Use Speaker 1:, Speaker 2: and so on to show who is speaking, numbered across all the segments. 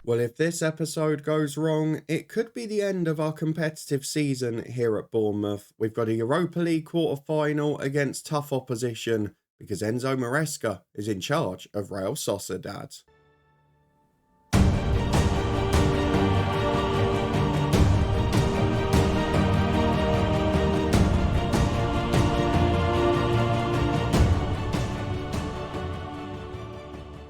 Speaker 1: Well, if this episode goes wrong, it could be the end of our competitive season here at Bournemouth. We've got a Europa League Quarter Final against tough opposition because Enzo Maresca is in charge of Real Sociedad.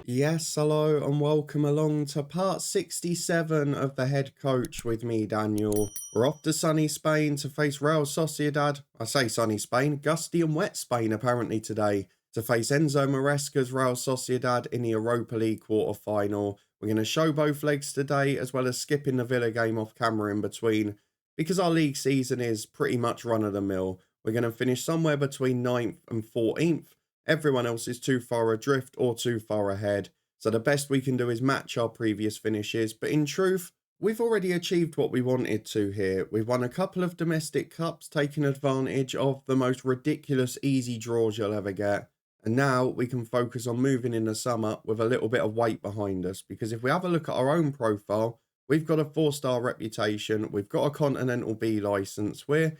Speaker 1: Yes, hello and welcome along to part 67 of the Head Coach with me, Daniel. We're off to sunny Spain to face Real Sociedad. I say sunny Spain, gusty and wet Spain apparently today, to face Enzo Maresca's Real Sociedad in the Europa League Quarter Final. We're going to show both legs today as well as skipping the Villa game off camera in between because our league season is pretty much run-of-the-mill. We're going to finish somewhere between 9th and 14th. Everyone else is too far adrift or too far ahead. So the best we can do is match our previous finishes. But in truth, we've already achieved what we wanted to here. We've won a couple of domestic cups, taking advantage of the most ridiculous easy draws you'll ever get. And now we can focus on moving in the summer with a little bit of weight behind us. Because if we have a look at our own profile, we've got a 4-star reputation. We've got a Continental B licence. We're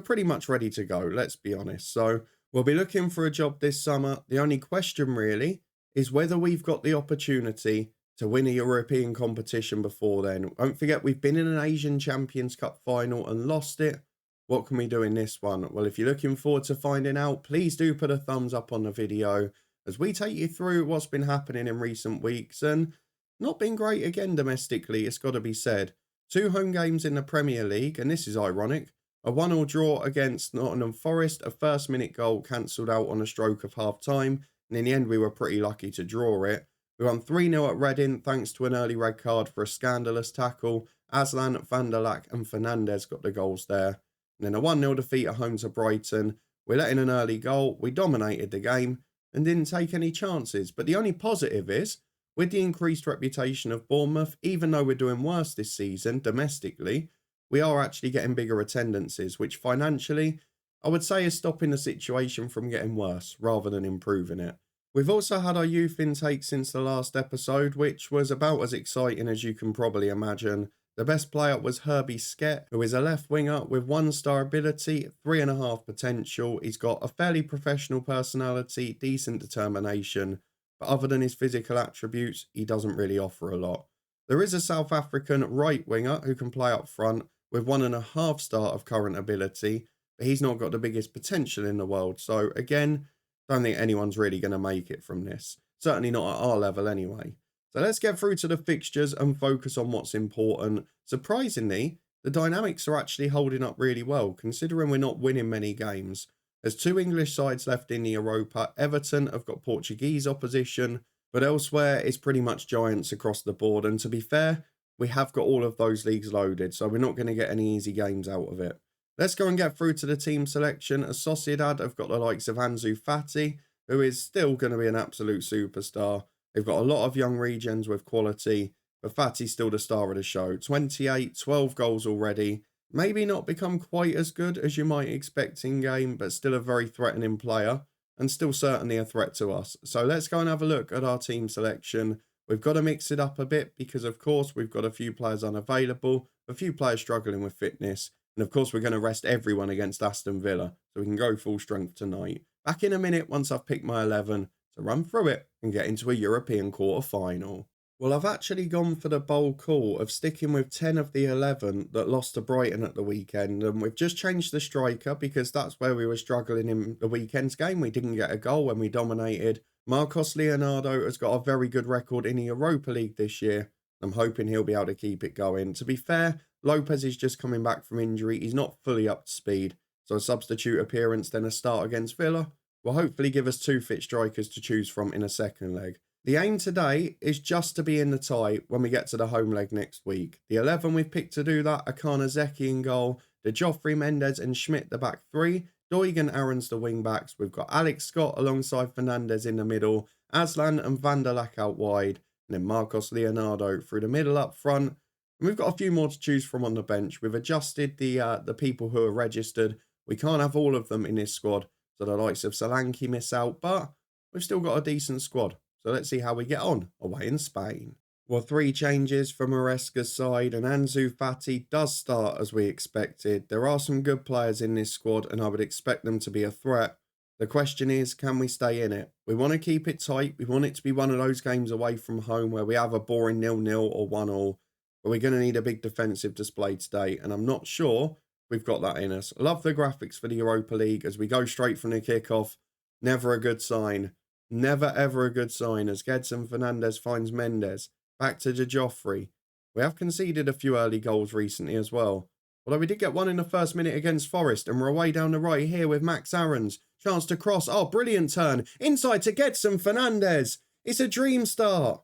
Speaker 1: pretty much ready to go, let's be honest. So we'll be looking for a job this summer. The only question really is whether we've got the opportunity to win a European competition before then. Don't forget, we've been in an Asian Champions Cup final and lost it. What can we do in this one? Well, if you're looking forward to finding out, please do put a thumbs up on the video as we take you through what's been happening in recent weeks and not been great again domestically, it's got to be said. 2 home games in the Premier League, and this is ironic. A 1-1 draw against Nottingham Forest, a first-minute goal cancelled out on a stroke of half-time, and in the end we were pretty lucky to draw it. We won 3-0 at Reading thanks to an early red card for a scandalous tackle. Aslan, Van der Lack and Fernandez got the goals there. And then a 1-0 defeat at home to Brighton. We let in an early goal, we dominated the game and didn't take any chances. But the only positive is, with the increased reputation of Bournemouth, even though we're doing worse this season domestically, we are actually getting bigger attendances, which financially, I would say is stopping the situation from getting worse rather than improving it. We've also had our youth intake since the last episode, which was about as exciting as you can probably imagine. The best player was Herbie Skett, who is a left winger with 1-star ability, 3.5 potential. He's got a fairly professional personality, decent determination, but other than his physical attributes, he doesn't really offer a lot. There is a South African right winger who can play up front with 1.5 star of current ability, but he's not got the biggest potential in the world. So again, don't think anyone's really going to make it from this. Certainly not at our level anyway. So let's get through to the fixtures and focus on what's important. Surprisingly, the dynamics are actually holding up really well, considering we're not winning many games. There's 2 English sides left in the Europa. Everton have got Portuguese opposition, but elsewhere it's pretty much giants across the board. And to be fair, we have got all of those leagues loaded, so we're not going to get any easy games out of it. Let's go and get through to the team selection. As Sociedad have got the likes of Ansu Fati, who is still going to be an absolute superstar. They've got a lot of young regens with quality, but Fati's still the star of the show. 28, 12 goals already. Maybe not become quite as good as you might expect in game, but still a very threatening player and still certainly a threat to us. So let's go and have a look at our team selection. We've got to mix it up a bit because, of course, we've got a few players unavailable, a few players struggling with fitness, and, of course, we're going to rest everyone against Aston Villa, so we can go full strength tonight. Back in a minute once I've picked my 11 to run through it and get into a European quarter final. Well, I've actually gone for the bold call of sticking with 10 of the 11 that lost to Brighton at the weekend, and we've just changed the striker because that's where we were struggling in the weekend's game. We didn't get a goal when we dominated. Marcos Leonardo has got a very good record in the Europa League this year. I'm hoping he'll be able to keep it going. To be fair, Lopez is just coming back from injury. He's not fully up to speed. So a substitute appearance, then a start against Villa will hopefully give us 2 fit strikers to choose from in a second leg. The aim today is just to be in the tie when we get to the home leg next week. The 11 we've picked to do that are Zeki in goal, De Joffrey, Mendes and Schmidt the back 3, Doigan, Aarons the wing backs. We've got Alex Scott alongside Fernandez in the middle, Aslan and Van der Lack out wide, and then Marcos Leonardo through the middle up front. And we've got a few more to choose from on the bench. We've adjusted the people who are registered. We can't have all of them in this squad, so the likes of Solanke miss out, but we've still got a decent squad. So let's see how we get on away in Spain. Well, three changes from Maresca's side, and Ansu Fati does start as we expected. There are some good players in this squad, and I would expect them to be a threat. The question is, can we stay in it? We want to keep it tight. We want it to be one of those games away from home where we have a boring 0-0 or 1-1. But we're going to need a big defensive display today, and I'm not sure we've got that in us. Love the graphics for the Europa League as we go straight from the kickoff. Never a good sign. Never ever a good sign as Gedson Fernandez finds Mendes. Back to De Joffrey. We have conceded a few early goals recently as well. Although we did get one in the first minute against Forest, and we're away down the right here with Max Aarons. Chance to cross. Oh, brilliant turn. Inside to Gedson Fernandez. It's a dream start.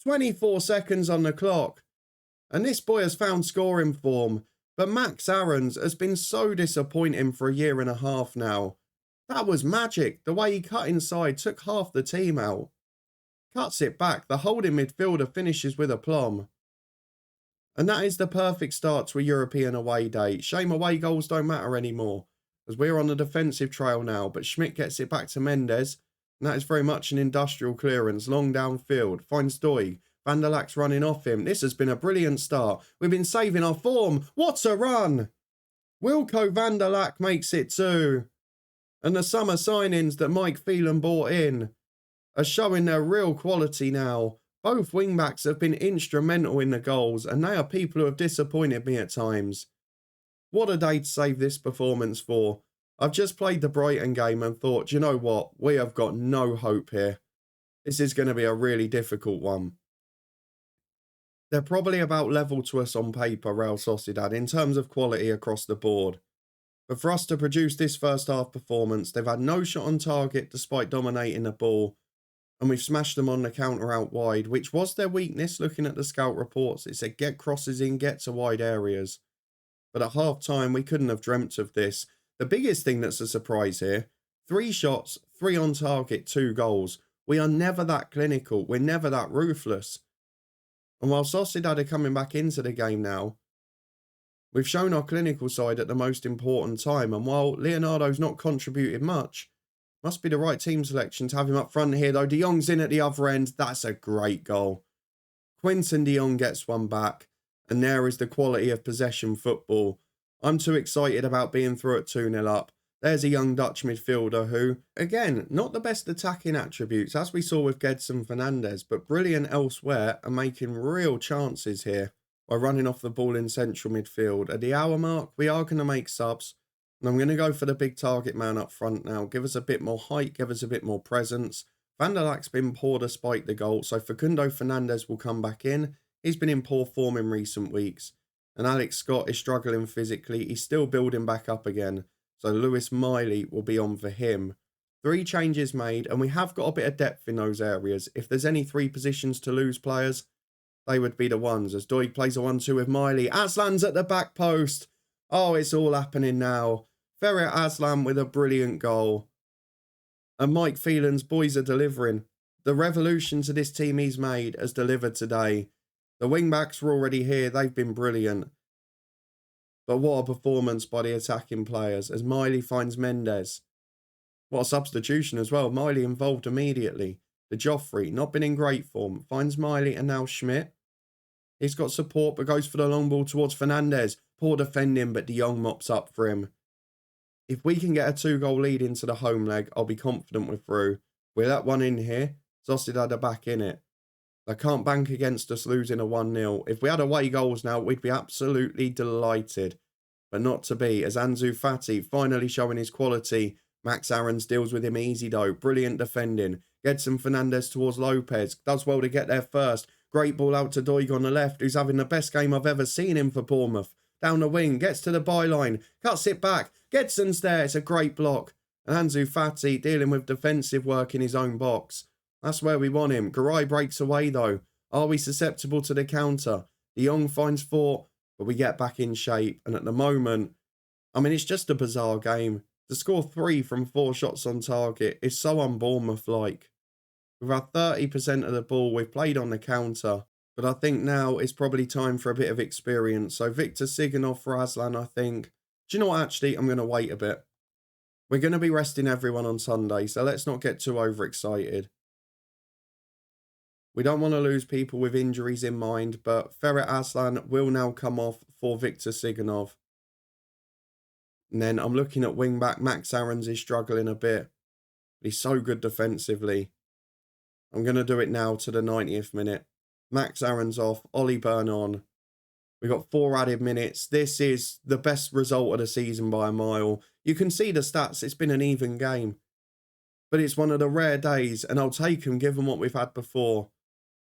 Speaker 1: 24 seconds on the clock. And this boy has found scoring form. But Max Aarons has been so disappointing for a year and a half now. That was magic. The way he cut inside took half the team out. Cuts it back. The holding midfielder finishes with aplomb. And that is the perfect start to a European away day. Shame away goals don't matter anymore, as we're on the defensive trail now. But Schmidt gets it back to Mendes. And that is very much an industrial clearance. Long downfield. Finds Doig. Van der Laak's running off him. This has been a brilliant start. We've been saving our form. What a run! Wilco van der Laak makes it too. And the summer signings that Mike Phelan brought in are showing their real quality now. Both wingbacks have been instrumental in the goals, and they are people who have disappointed me at times. What a day to save this performance for. I've just played the Brighton game and thought, you know what? We have got no hope here. This is going to be a really difficult one. They're probably about level to us on paper, Real Sociedad, in terms of quality across the board. But for us to produce this first half performance, they've had no shot on target despite dominating the ball. And we've smashed them on the counter out wide, which was their weakness looking at the scout reports. It said get crosses in, get to wide areas. But at half time, we couldn't have dreamt of this. The biggest thing that's a surprise here, 3 shots, 3 on target, 2 goals. We are never that clinical. We're never that ruthless. And while Sociedad are coming back into the game now, we've shown our clinical side at the most important time. And while Leonardo's not contributed much, must be the right team selection to have him up front here, though. De Jong's in at the other end. That's a great goal. Quinton de Jong gets one back. And there is the quality of possession football. I'm too excited about being through at 2-0 up. There's a young Dutch midfielder who, again, not the best attacking attributes, as we saw with Gedson Fernandez, but brilliant elsewhere and making real chances here by running off the ball in central midfield. At the hour mark, we are going to make subs. And I'm going to go for the big target man up front now. Give us a bit more height, give us a bit more presence. Van der Laak's been poor despite the goal, so Facundo Fernandez will come back in. He's been in poor form in recent weeks. And Alex Scott is struggling physically. He's still building back up again. So Lewis Miley will be on for him. 3 changes made, and we have got a bit of depth in those areas. If there's any 3 positions to lose players, they would be the ones. As Doig plays a 1-2 with Miley. Aslan's at the back post. Oh, it's all happening now. Ferret Aslan with a brilliant goal. And Mike Phelan's boys are delivering. The revolution to this team he's made has delivered today. The wingbacks were already here. They've been brilliant. But what a performance by the attacking players as Miley finds Mendes. What a substitution as well. Miley involved immediately. De Joffrey, not been in great form, finds Miley and now Schmidt. He's got support but goes for the long ball towards Fernandez. Poor defending, but De Jong mops up for him. If we can get a 2-goal lead into the home leg, I'll be confident we're through. With that one in here, Sociedad are back in it. They can't bank against us losing a 1-0. If we had away goals now, we'd be absolutely delighted. But not to be, as Ansu Fati finally showing his quality. Max Aarons deals with him easy though. Brilliant defending. Gedson Fernandez towards Lopez. Does well to get there first. Great ball out to Doig on the left, who's having the best game I've ever seen him for Bournemouth. Down the wing, gets to the byline, cuts it back. Gedson's there, it's a great block. And Ansu Fati dealing with defensive work in his own box. That's where we want him. Garay breaks away though. Are we susceptible to the counter? De Jong finds 4, but we get back in shape. And at the moment, I mean, it's just a bizarre game. To score 3 from 4 shots on target is so un-Bournemouth-like. We've had 30% of the ball. We've played on the counter. But I think now it's probably time for a bit of experience. So Victor Siganov for Aslan, I think. Do you know what, actually? I'm going to wait a bit. We're going to be resting everyone on Sunday, so let's not get too overexcited. We don't want to lose people with injuries in mind, but Ferret Aslan will now come off for Victor Siganov. And then I'm looking at wing-back. Max Aarons is struggling a bit. But he's so good defensively. I'm going to do it now to the 90th minute. Max Aarons off. Ollie Byrne on. We got 4 added minutes. This is the best result of the season by a mile. You can see the stats. It's been an even game. But it's one of the rare days, and I'll take them given what we've had before,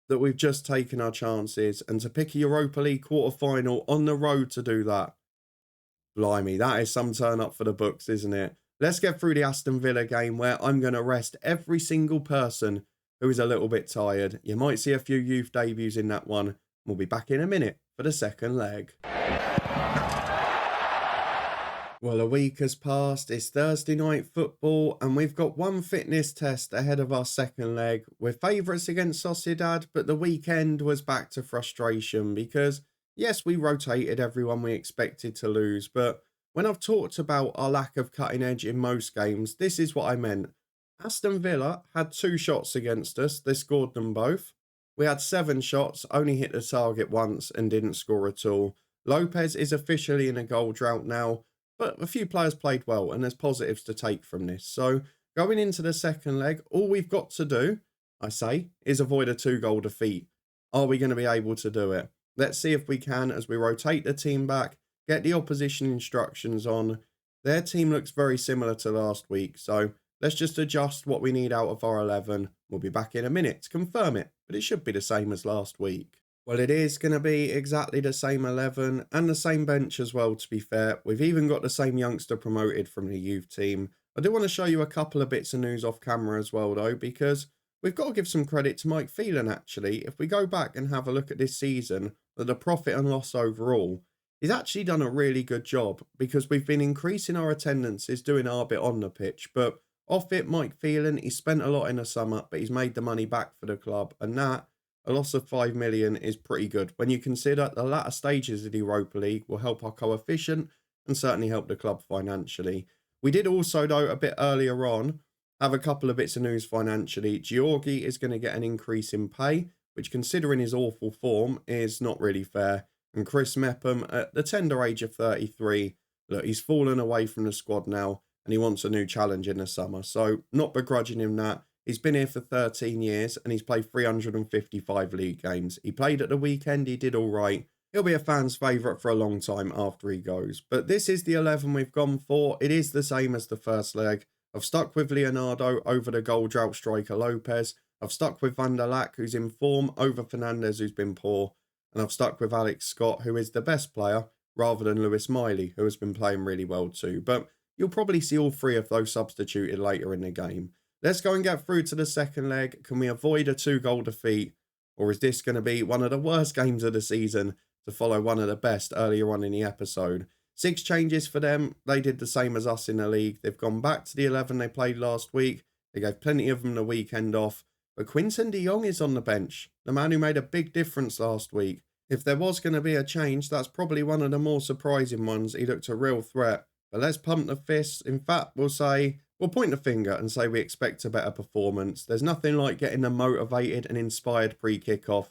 Speaker 1: that we've just taken our chances. And to pick a Europa League Quarter Final on the road to do that, blimey, that is some turn up for the books, isn't it? Let's get through the Aston Villa game where I'm going to rest every single person who is a little bit tired. You might see a few youth debuts in that one. We'll be back in a minute for the second leg. Well, a week has passed. It's Thursday night football, and we've got one fitness test ahead of our second leg. We're favourites against Sociedad, but the weekend was back to frustration because, yes, we rotated everyone we expected to lose, but when I've talked about our lack of cutting edge in most games, this is what I meant. Aston Villa had 2 shots against us. They scored them both. We had 7 shots, only hit the target once and didn't score at all. Lopez is officially in a goal drought now, but a few players played well and there's positives to take from this. So going into the second leg, all we've got to do, I say, is avoid a 2-goal defeat. Are we going to be able to do it? Let's see if we can as we rotate the team back, get the opposition instructions on. Their team looks very similar to last week, so let's just adjust what we need out of our 11. We'll be back in a minute to confirm it, but it should be the same as last week. Well, it is going to be exactly the same 11 and the same bench as well, to be fair. We've even got the same youngster promoted from the youth team. I do want to show you a couple of bits of news off camera as well, though, because we've got to give some credit to Mike Phelan, actually. If we go back and have a look at this season, the profit and loss overall, he's actually done a really good job because we've been increasing our attendances, doing our bit on the pitch, but off it, Mike Phelan, he spent a lot in the summer, but he's made the money back for the club, and that, a loss of 5 million, is pretty good when you consider the latter stages of the Europa League will help our coefficient and certainly help the club financially. We did also, though, a bit earlier on, have a couple of bits of news financially. Georgi is going to get an increase in pay, which, considering his awful form, is not really fair. And Chris Mepham, at the tender age of 33, look, he's fallen away from the squad now, and he wants a new challenge in the summer. So, not begrudging him that. He's been here for 13 years, and he's played 355 league games. He played at the weekend, he did all right. He'll be a fan's favourite for a long time after he goes. But this is the 11 we've gone for. It is the same as the first leg. I've stuck with Leonardo over the goal drought striker Lopez. I've stuck with Van der Lack, who's in form, over Fernandez, who's been poor. And I've stuck with Alex Scott, who is the best player, rather than Lewis Miley, who has been playing really well too. But you'll probably see all 3 of those substituted later in the game. Let's go and get through to the second leg. Can we avoid a 2-goal defeat? Or is this going to be one of the worst games of the season to follow one of the best earlier on in the episode? 6 changes for them. They did the same as us in the league. They've gone back to the 11 they played last week. They gave plenty of them the weekend off. But Quinton de Jong is on the bench, the man who made a big difference last week. If there was going to be a change, that's probably one of the more surprising ones. He looked a real threat. But let's pump the fists. In fact, we'll point the finger and say we expect a better performance. There's nothing like getting a motivated and inspired pre-kickoff.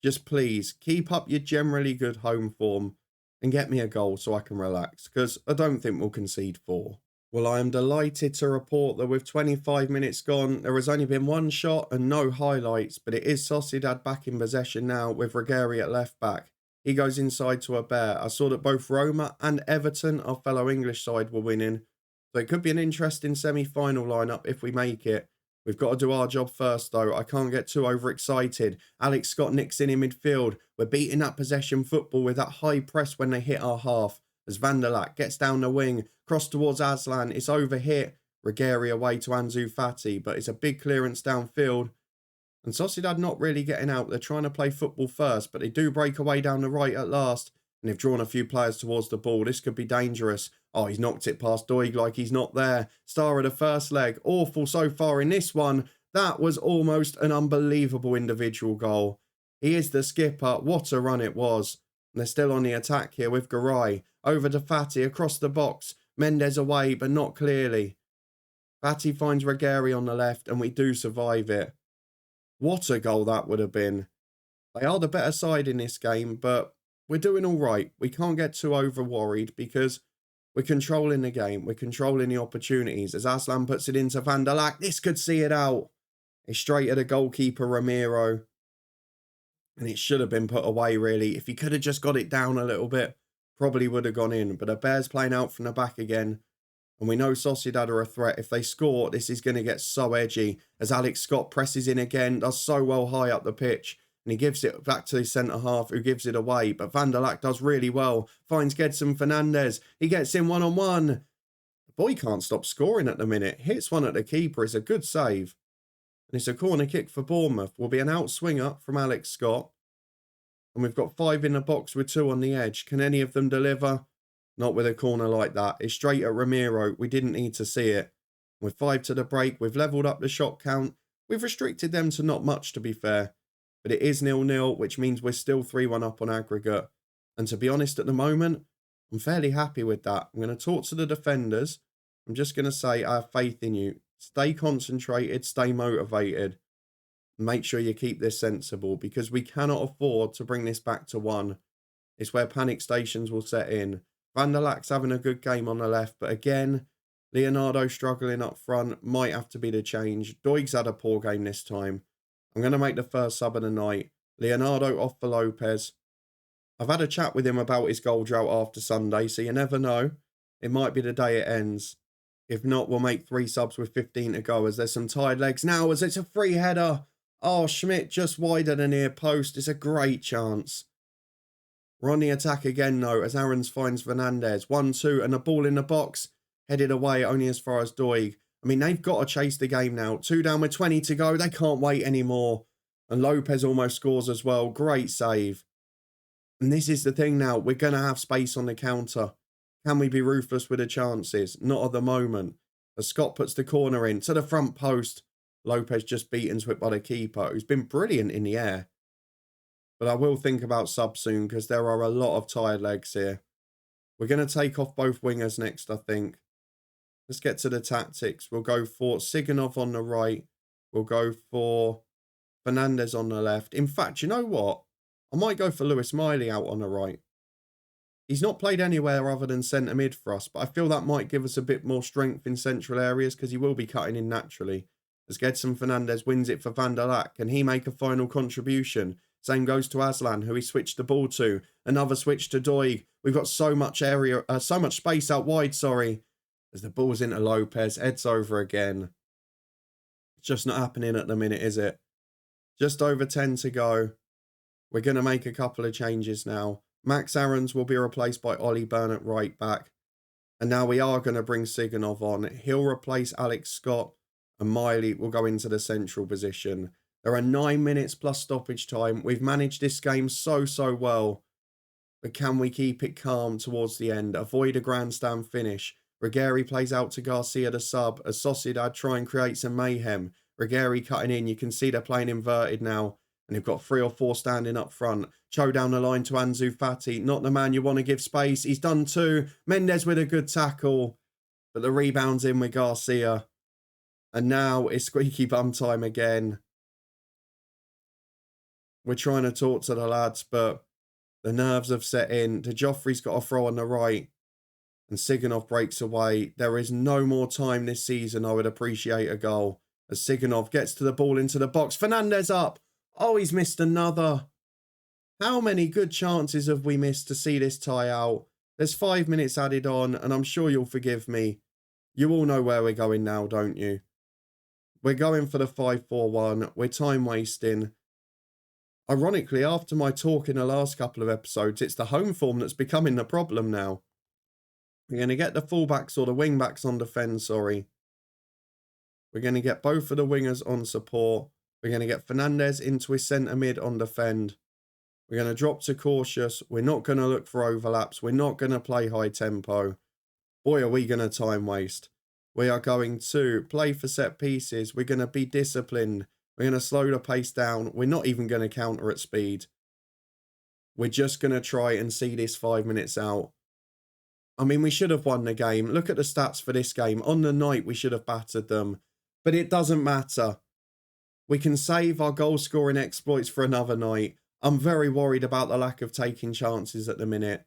Speaker 1: Just please, keep up your generally good home form and get me a goal so I can relax, because I don't think we'll concede 4. Well, I am delighted to report that with 25 minutes gone, there has only been 1 shot and no highlights, but it is Sociedad back in possession now with Regeri at left back. He goes inside to a bear. I saw that both Roma and Everton, our fellow English side, were winning. So it could be an interesting semi-final lineup if we make it. We've got to do our job first, though. I can't get too overexcited. Alex Scott nicks in midfield. We're beating that possession football with that high press when they hit our half. As Van der Lack gets down the wing, cross towards Aslan. It's overhit. Regeri away to Ansu Fati, but it's a big clearance downfield. And Sociedad not really getting out. They're trying to play football first, but they do break away down the right at last. And they've drawn a few players towards the ball. This could be dangerous. Oh, he's knocked it past Doig like he's not there. Star of the first leg. Awful so far in this one. That was almost an unbelievable individual goal. He is the skipper. What a run it was. And they're still on the attack here with Garay. Over to Fati across the box. Mendes away, but not clearly. Fati finds Regeri on the left, and we do survive it. What a goal that would have been. They are the better side in this game, but we're doing all right. We can't get too over-worried because we're controlling the game. We're controlling the opportunities. As Aslan puts it into Van der Lack, this could see it out. It's straight at the goalkeeper, Ramiro. And it should have been put away, really. If he could have just got it down a little bit, probably would have gone in. But the Bears playing out from the back again. And we know Sociedad are a threat. If they score, this is going to get so edgy. As Alex Scott presses in again, does so well high up the pitch. And he gives it back to his centre-half, who gives it away. But Van der Lack does really well. Finds Gedson Fernandez. He gets in one-on-one. The boy can't stop scoring at the minute. Hits one at the keeper. It's a good save. And it's a corner kick for Bournemouth. Will be an outswinger from Alex Scott. And we've got 5 in the box with 2 on the edge. Can any of them deliver? Not with a corner like that. It's straight at Ramiro. We didn't need to see it. With 5 to the break, we've levelled up the shot count. We've restricted them to not much, to be fair. But it is 0-0, which means we're still 3-1 up on aggregate. And to be honest, at the moment, I'm fairly happy with that. I'm going to talk to the defenders. I'm just going to say I have faith in you. Stay concentrated, stay motivated. Make sure you keep this sensible because we cannot afford to bring this back to 1. It's where panic stations will set in. Van der Lack's having a good game on the left, but again, Leonardo struggling up front might have to be the change. Doig's had a poor game this time. I'm going to make the first sub of the night. Leonardo off for Lopez. I've had a chat with him about his goal drought after Sunday, so you never know. It might be the day it ends. If not, we'll make 3 subs with 15 to go as there's some tired legs now as it's a free header. Oh, Schmidt just wide of the near post. It's a great chance. We're on the attack again, though, as Aarons finds Fernandez. 1-2 and a ball in the box. Headed away only as far as Doig. I mean, they've got to chase the game now. 2 down with 20 to go. They can't wait anymore. And Lopez almost scores as well. Great save. And this is the thing now. We're going to have space on the counter. Can we be ruthless with the chances? Not at the moment. As Scott puts the corner in to the front post. Lopez just beaten to it by the keeper, who's been brilliant in the air. But I will think about sub soon because there are a lot of tired legs here. We're going to take off both wingers next, I think. Let's get to the tactics. We'll go for Siganov on the right. We'll go for Fernandez on the left. In fact, you know what? I might go for Lewis Miley out on the right. He's not played anywhere other than centre mid for us, but I feel that might give us a bit more strength in central areas because he will be cutting in naturally. As Gedson Fernandez wins it for Van der Lack. Can he make a final contribution? Same goes to Aslan, who he switched the ball to. Another switch to Doig. We've got so much area, so much space out wide, sorry. As the ball's into Lopez, heads over again. It's just not happening at the minute, is it? Just over 10 to go. We're going to make a couple of changes now. Max Aarons will be replaced by Ollie Byrne at right back. And now we are going to bring Siganov on. He'll replace Alex Scott. And Miley will go into the central position. There are 9 minutes plus stoppage time. We've managed this game so well. But can we keep it calm towards the end? Avoid a grandstand finish. Ruggieri plays out to Garcia the sub as Sociedad try and create some mayhem. Ruggieri cutting in. You can see they're playing inverted now. And they've got 3 or 4 standing up front. Cho down the line to Ansu Fati. Not the man you want to give space. He's done 2. Mendes with a good tackle. But the rebound's in with Garcia. And now it's squeaky bum time again. We're trying to talk to the lads, but the nerves have set in. De Joffrey's got a throw on the right. And Siganov breaks away. There is no more time this season. I would appreciate a goal. As Siganov gets to the ball into the box. Fernandez up. Oh, he's missed another. How many good chances have we missed to see this tie out? There's 5 minutes added on, and I'm sure you'll forgive me. You all know where we're going now, don't you? We're going for the 5-4-1. We're time wasting. Ironically, after my talk in the last couple of episodes, it's the home form that's becoming the problem now. We're going to get the fullbacks or the wingbacks on defence, sorry. We're going to get both of the wingers on support. We're going to get Fernandez into his centre mid on defend. We're going to drop to cautious. We're not going to look for overlaps. We're not going to play high tempo. Boy, are we going to time waste. We are going to play for set pieces. We're going to be disciplined. We're going to slow the pace down. We're not even going to counter at speed. We're just going to try and see this 5 minutes out. I mean, we should have won the game. Look at the stats for this game. On the night, we should have battered them. But it doesn't matter. We can save our goal scoring exploits for another night. I'm very worried about the lack of taking chances at the minute,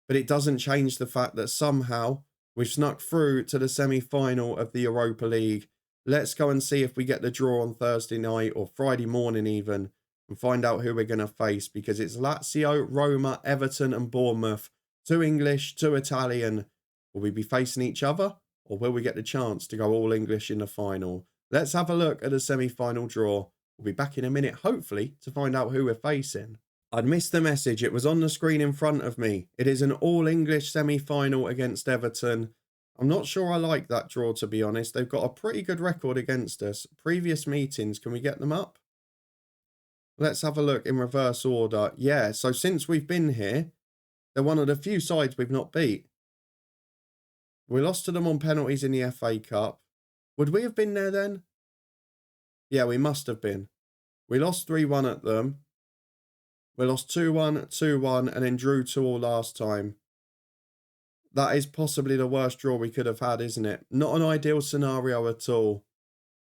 Speaker 1: but it doesn't change the fact that somehow we've snuck through to the semi-final of the Europa League. Let's go and see if we get the draw on Thursday night or Friday morning even, and find out who we're going to face, because it's Lazio, Roma, Everton and Bournemouth. 2 English, 2 Italian. Will we be facing each other, or will we get the chance to go all English in the final? Let's have a look at the semi-final draw. We'll be back in a minute, hopefully, to find out who we're facing. I'd missed the message. It was on the screen in front of me. It is an all-English semi-final against Everton. I'm not sure I like that draw, to be honest. They've got a pretty good record against us. Previous meetings, can we get them up? Let's have a look in reverse order. Yeah, so since we've been here, they're one of the few sides we've not beat. We lost to them on penalties in the FA Cup. Would we have been there then? Yeah, we must have been. We lost 3-1 at them. We lost 2-1, 2-1, and then drew 2-2 last time. That is possibly the worst draw we could have had, isn't it? Not an ideal scenario at all.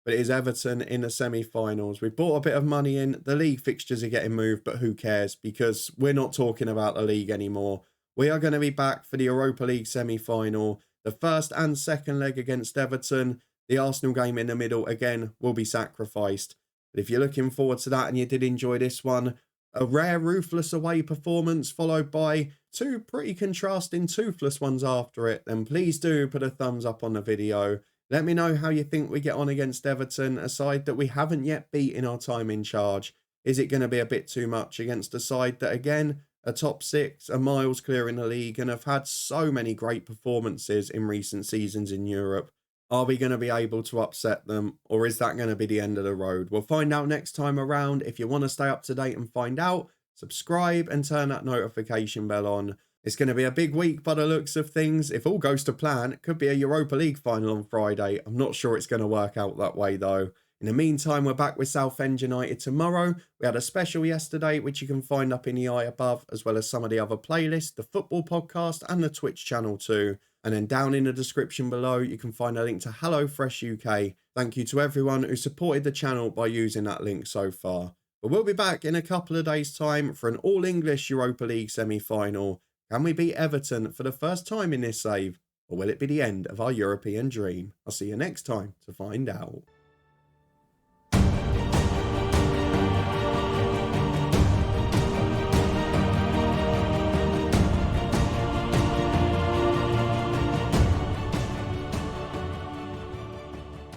Speaker 1: But it is Everton in the semi-finals. We bought a bit of money in. The league fixtures are getting moved, but who cares? Because we're not talking about the league anymore. We are going to be back for the Europa League semi-final. The first and second leg against Everton. The Arsenal game in the middle, again, will be sacrificed. But if you're looking forward to that and you did enjoy this one, a rare ruthless away performance followed by 2 pretty contrasting toothless ones after it, then please do put a thumbs up on the video. Let me know how you think we get on against Everton, a side that we haven't yet beat in our time in charge. Is it going to be a bit too much against a side that, again, are top 6, are miles clear in the league and have had so many great performances in recent seasons in Europe? Are we going to be able to upset them, or is that going to be the end of the road? We'll find out next time around. If you want to stay up to date and find out, subscribe and turn that notification bell on. It's going to be a big week by the looks of things. If all goes to plan, it could be a Europa League final on Friday. I'm not sure it's going to work out that way though. In the meantime, we're back with Southend United tomorrow. We had a special yesterday, which you can find up in the eye above, as well as some of the other playlists, the football podcast and the Twitch channel too. And then down in the description below, you can find a link to HelloFresh UK. Thank you to everyone who supported the channel by using that link so far. But we'll be back in a couple of days' time for an all-English Europa League semi-final. Can we beat Everton for the first time in this save? Or will it be the end of our European dream? I'll see you next time to find out.